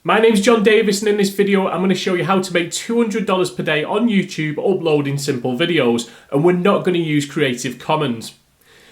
My name's John Davis, and in this video I'm going to show you how to make $200 per day on YouTube uploading simple videos, and we're not going to use Creative Commons.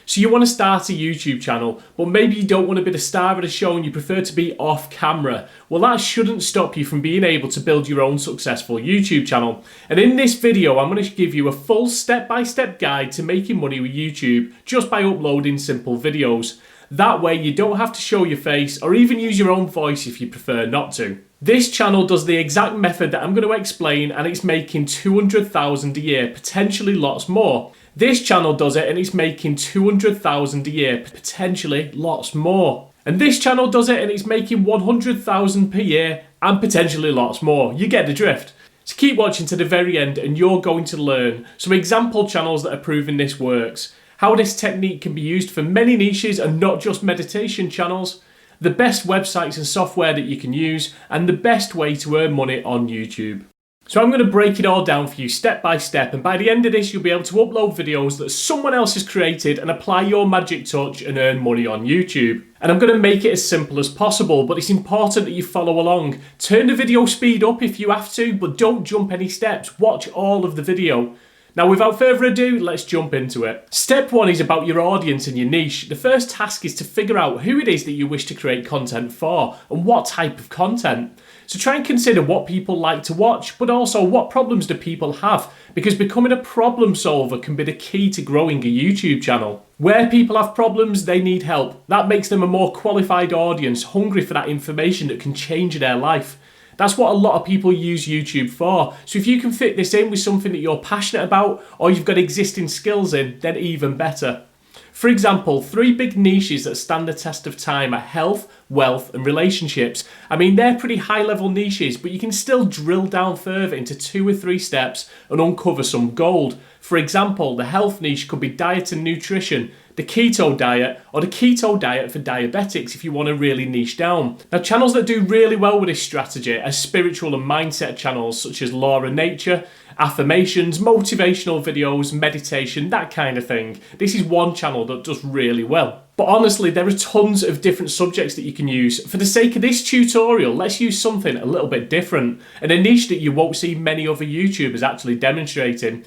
So you want to start a YouTube channel, but maybe you don't want to be the star of the show and you prefer to be off camera. Well, that shouldn't stop you from being able to build your own successful YouTube channel. And in this video I'm going to give you a full step-by-step guide to making money with YouTube just by uploading simple videos. That way you don't have to show your face or even use your own voice if you prefer not to. This channel does the exact method that I'm going to explain, and it's making $200,000 a year, potentially lots more. This channel does it and it's making $200,000 a year, potentially lots more. And this channel does it and it's making $100,000 per year and potentially lots more. You get the drift. So keep watching to the very end and you're going to learn some example channels that are proving this works, how this technique can be used for many niches and not just meditation channels, the best websites and software that you can use, and the best way to earn money on YouTube. So I'm going to break it all down for you step by step, and by the end of this you'll be able to upload videos that someone else has created and apply your magic touch and earn money on YouTube. And I'm going to make it as simple as possible, but it's important that you follow along. Turn the video speed up if you have to, but don't jump any steps. Watch all of the video. Now without further ado, let's jump into it. Step 1 is about your audience and your niche. The first task is to figure out who it is that you wish to create content for and what type of content. So try and consider what people like to watch, but also what problems do people have, because becoming a problem solver can be the key to growing a YouTube channel. Where people have problems, they need help. That makes them a more qualified audience, hungry for that information that can change their life. That's what a lot of people use YouTube for. So if you can fit this in with something that you're passionate about or you've got existing skills in, then even better. For example, 3 big niches that stand the test of time are health, wealth and relationships. I mean, they're pretty high level niches, but you can still drill down further into 2 or 3 steps and uncover some gold. For example, the health niche could be diet and nutrition, the keto diet, or the keto diet for diabetics if you want to really niche down. Now, channels that do really well with this strategy are spiritual and mindset channels such as Law of Nature, affirmations, motivational videos, meditation, that kind of thing. This is one channel that does really well. But honestly, there are tons of different subjects that you can use. For the sake of this tutorial, let's use something a little bit different and a niche that you won't see many other YouTubers actually demonstrating.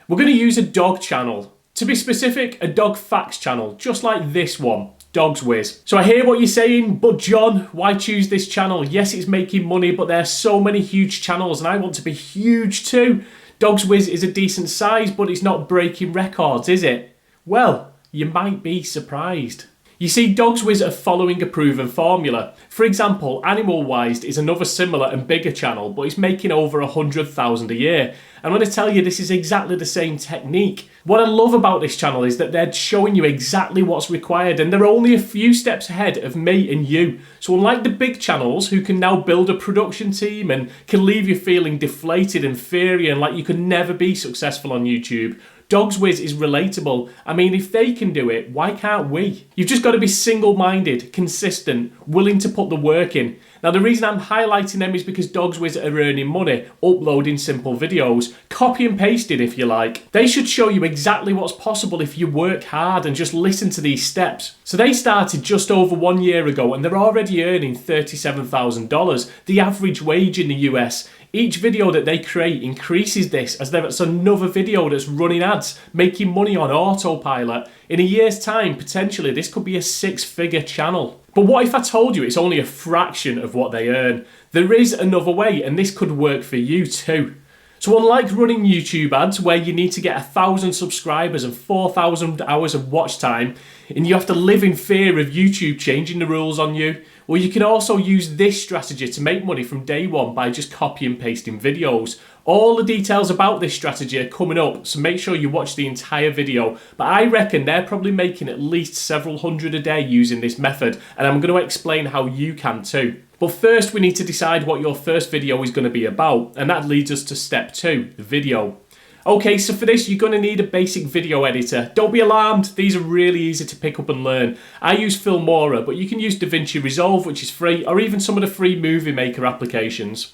We're going to use a dog channel. To be specific, a dog facts channel, just like this one, Dogs Whiz. So I hear what you're saying, but John, why choose this channel? Yes, it's making money, but there are so many huge channels and I want to be huge too. Dogs Whiz is a decent size, but it's not breaking records, is it? Well, you might be surprised. You see, Dogs Whiz are following a proven formula. For example, Animal Wised is another similar and bigger channel, but it's making over $100,000 a year. I'm going to tell you this is exactly the same technique. What I love about this channel is that they're showing you exactly what's required, and they're only a few steps ahead of me and you. So unlike the big channels who can now build a production team and can leave you feeling deflated and fiery and like you could never be successful on YouTube, Dogs Whiz is relatable. I mean, if they can do it, why can't we? You've just got to be single-minded, consistent, willing to put the work in. Now, the reason I'm highlighting them is because Dogs Whiz are earning money, uploading simple videos, copy and pasting if you like. They should show you exactly what's possible if you work hard and just listen to these steps. So they started just over 1 year ago and they're already earning $37,000, the average wage in the US. Each video that they create increases this as there's another video that's running ads, making money on autopilot. In a year's time, potentially, this could be a 6-figure channel. But what if I told you it's only a fraction of what they earn? There is another way, and this could work for you too. So unlike running YouTube ads where you need to get 1,000 subscribers and 4,000 hours of watch time, and you have to live in fear of YouTube changing the rules on you, well, you can also use this strategy to make money from day one by just copy and pasting videos. All the details about this strategy are coming up, so make sure you watch the entire video. But I reckon they're probably making at least several hundred a day using this method, and I'm going to explain how you can too. But first we need to decide what your first video is going to be about, and that leads us to step 2, the video. Okay, so for this you're going to need a basic video editor. Don't be alarmed, these are really easy to pick up and learn. I use Filmora, but you can use DaVinci Resolve, which is free, or even some of the free Movie Maker applications.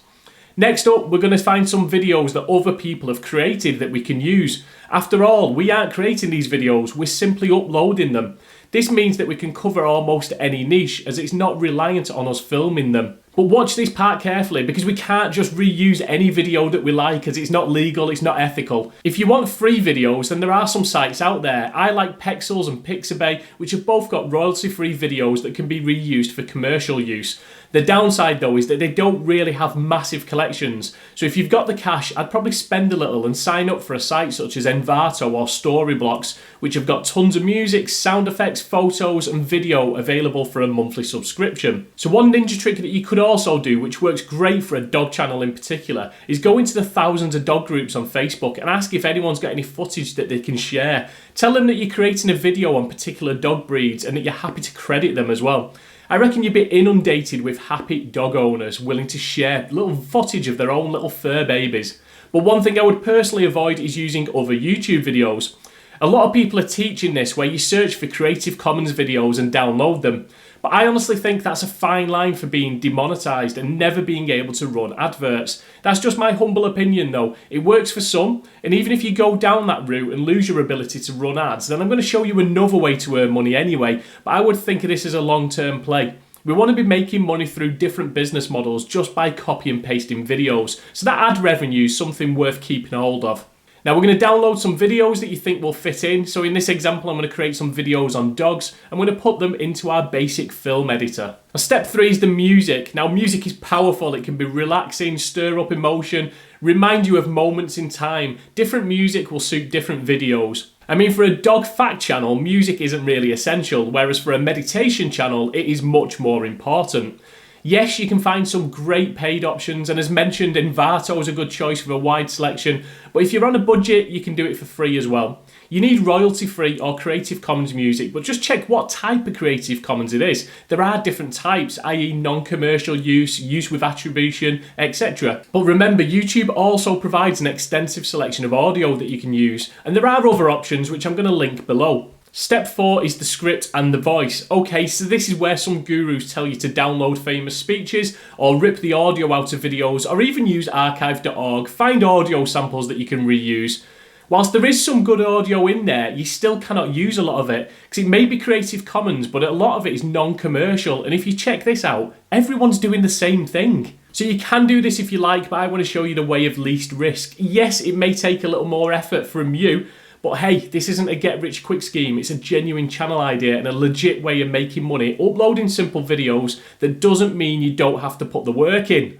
Next up, we're going to find some videos that other people have created that we can use. After all, we aren't creating these videos, we're simply uploading them. This means that we can cover almost any niche as it's not reliant on us filming them. But watch this part carefully, because we can't just reuse any video that we like, as it's not legal, it's not ethical. If you want free videos, then there are some sites out there. I like Pexels and Pixabay, which have both got royalty-free videos that can be reused for commercial use. The downside though is that they don't really have massive collections. So if you've got the cash, I'd probably spend a little and sign up for a site such as Envato or Storyblocks, which have got tons of music, sound effects, photos and video available for a monthly subscription. So one ninja trick that you could also do, which works great for a dog channel in particular, is go into the thousands of dog groups on Facebook and ask if anyone's got any footage that they can share. Tell them that you're creating a video on particular dog breeds and that you're happy to credit them as well. I reckon you'd be inundated with happy dog owners willing to share little footage of their own little fur babies. But one thing I would personally avoid is using other YouTube videos. A lot of people are teaching this, where you search for Creative Commons videos and download them. But I honestly think that's a fine line for being demonetized and never being able to run adverts. That's just my humble opinion though. It works for some, and even if you go down that route and lose your ability to run ads, then I'm going to show you another way to earn money anyway. But I would think of this as a long-term play. We want to be making money through different business models just by copy and pasting videos. So that ad revenue is something worth keeping a hold of. Now we're going to download some videos that you think will fit in. So in this example, I'm going to create some videos on dogs. I'm going to put them into our basic film editor. Now, step 3 is the music. Now music is powerful. It can be relaxing, stir up emotion, remind you of moments in time. Different music will suit different videos. I mean, for a dog fact channel, music isn't really essential, whereas for a meditation channel, it is much more important. Yes, you can find some great paid options, and as mentioned, Envato is a good choice with a wide selection, but if you're on a budget, you can do it for free as well. You need royalty-free or Creative Commons music, but just check what type of Creative Commons it is. There are different types, i.e. non-commercial use, use with attribution, etc. But remember, YouTube also provides an extensive selection of audio that you can use, and there are other options which I'm going to link below. Step 4 is the script and the voice. Okay, so this is where some gurus tell you to download famous speeches or rip the audio out of videos or even use archive.org, find audio samples that you can reuse. Whilst there is some good audio in there, you still cannot use a lot of it because it may be Creative Commons, but a lot of it is non-commercial. And if you check this out, everyone's doing the same thing. So you can do this if you like, but I want to show you the way of least risk. Yes, it may take a little more effort from you, but hey, this isn't a get-rich-quick scheme. It's a genuine channel idea and a legit way of making money, uploading simple videos that doesn't mean you don't have to put the work in.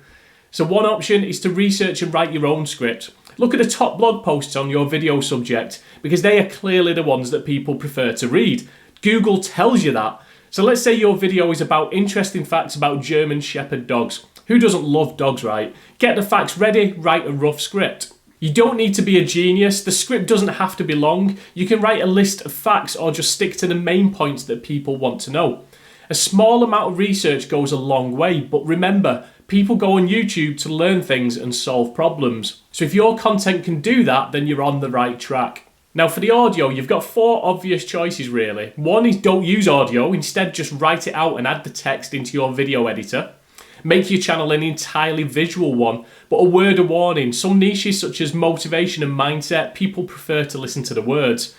So one option is to research and write your own script. Look at the top blog posts on your video subject, because they are clearly the ones that people prefer to read. Google tells you that. So let's say your video is about interesting facts about German Shepherd dogs. Who doesn't love dogs, right? Get the facts ready, write a rough script. You don't need to be a genius. The script doesn't have to be long. You can write a list of facts or just stick to the main points that people want to know. A small amount of research goes a long way, but remember, people go on YouTube to learn things and solve problems. So if your content can do that, then you're on the right track. Now for the audio, you've got 4 obvious choices really. One is don't use audio, instead just write it out and add the text into your video editor. Make your channel an entirely visual one, but a word of warning, some niches such as motivation and mindset, people prefer to listen to the words.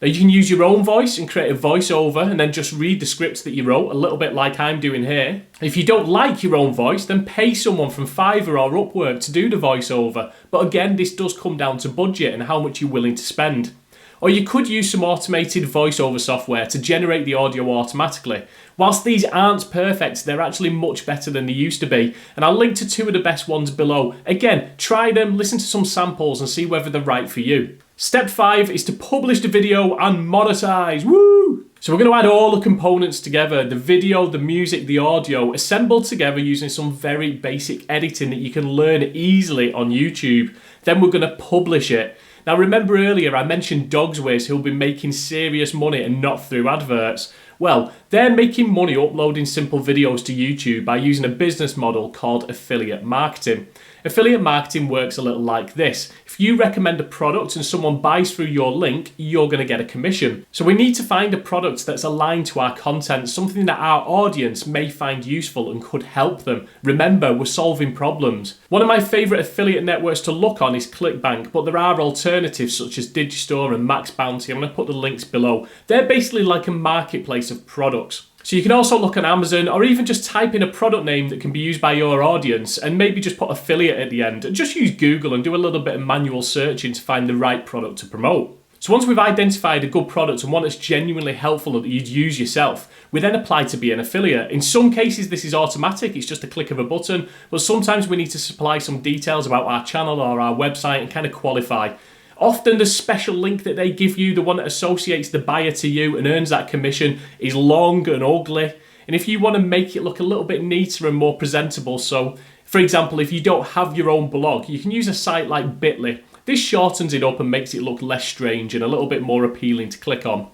Now you can use your own voice and create a voiceover and then just read the scripts that you wrote, a little bit like I'm doing here. If you don't like your own voice, then pay someone from Fiverr or Upwork to do the voiceover. But again, this does come down to budget and how much you're willing to spend. Or you could use some automated voiceover software to generate the audio automatically. Whilst these aren't perfect, they're actually much better than they used to be. And I'll link to 2 of the best ones below. Again, try them, listen to some samples and see whether they're right for you. Step 5 is to publish the video and monetize. Woo! So we're going to add all the components together, the video, the music, the audio, assembled together using some very basic editing that you can learn easily on YouTube. Then we're going to publish it. Now remember earlier I mentioned Dogswiz who'll be making serious money and not through adverts. Well, they're making money uploading simple videos to YouTube by using a business model called affiliate marketing. Affiliate marketing works a little like this. If you recommend a product and someone buys through your link, you're going to get a commission. So we need to find a product that's aligned to our content, something that our audience may find useful and could help them. Remember, we're solving problems. One of my favourite affiliate networks to look on is ClickBank, but there are alternatives such as Digistore and Max Bounty. I'm going to put the links below. They're basically like a marketplace of products. So you can also look on Amazon or even just type in a product name that can be used by your audience and maybe just put affiliate at the end and just use Google and do a little bit of manual searching to find the right product to promote. So once we've identified a good product and one that's genuinely helpful that you'd use yourself, we then apply to be an affiliate. In some cases this is automatic, it's just a click of a button, but sometimes we need to supply some details about our channel or our website and kind of qualify. Often the special link that they give you, the one that associates the buyer to you and earns that commission, is long and ugly. And if you want to make it look a little bit neater and more presentable, so for example, if you don't have your own blog, you can use a site like Bitly. This shortens it up and makes it look less strange and a little bit more appealing to click on.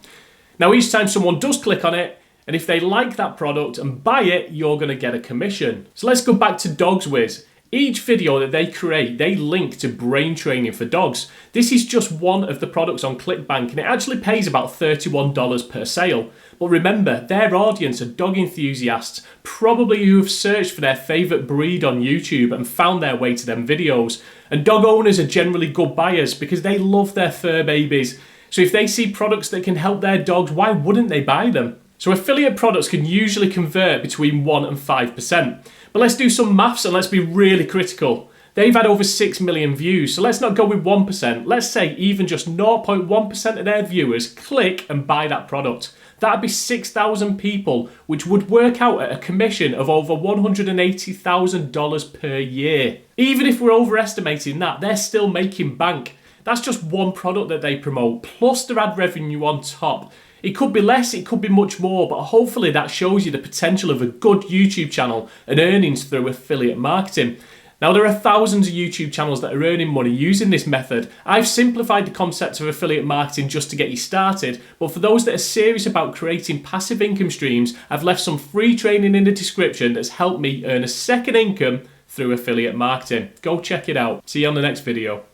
Now each time someone does click on it, and if they like that product and buy it, you're going to get a commission. So let's go back to DogsWiz. Each video that they create, they link to brain training for dogs. This is just one of the products on ClickBank and it actually pays about $31 per sale. But remember, their audience are dog enthusiasts, probably who have searched for their favourite breed on YouTube and found their way to them videos. And dog owners are generally good buyers because they love their fur babies. So if they see products that can help their dogs, why wouldn't they buy them? So affiliate products can usually convert between 1 and 5%. But let's do some maths and let's be really critical. They've had over 6 million views, so let's not go with 1%. Let's say even just 0.1% of their viewers click and buy that product. That'd be 6,000 people, which would work out at a commission of over $180,000 per year. Even if we're overestimating that, they're still making bank. That's just one product that they promote, plus their ad revenue on top. It could be less, it could be much more, but hopefully that shows you the potential of a good YouTube channel and earnings through affiliate marketing. Now there are thousands of YouTube channels that are earning money using this method. I've simplified the concept of affiliate marketing just to get you started, but for those that are serious about creating passive income streams, I've left some free training in the description that's helped me earn a second income through affiliate marketing. Go check it out. See you on the next video.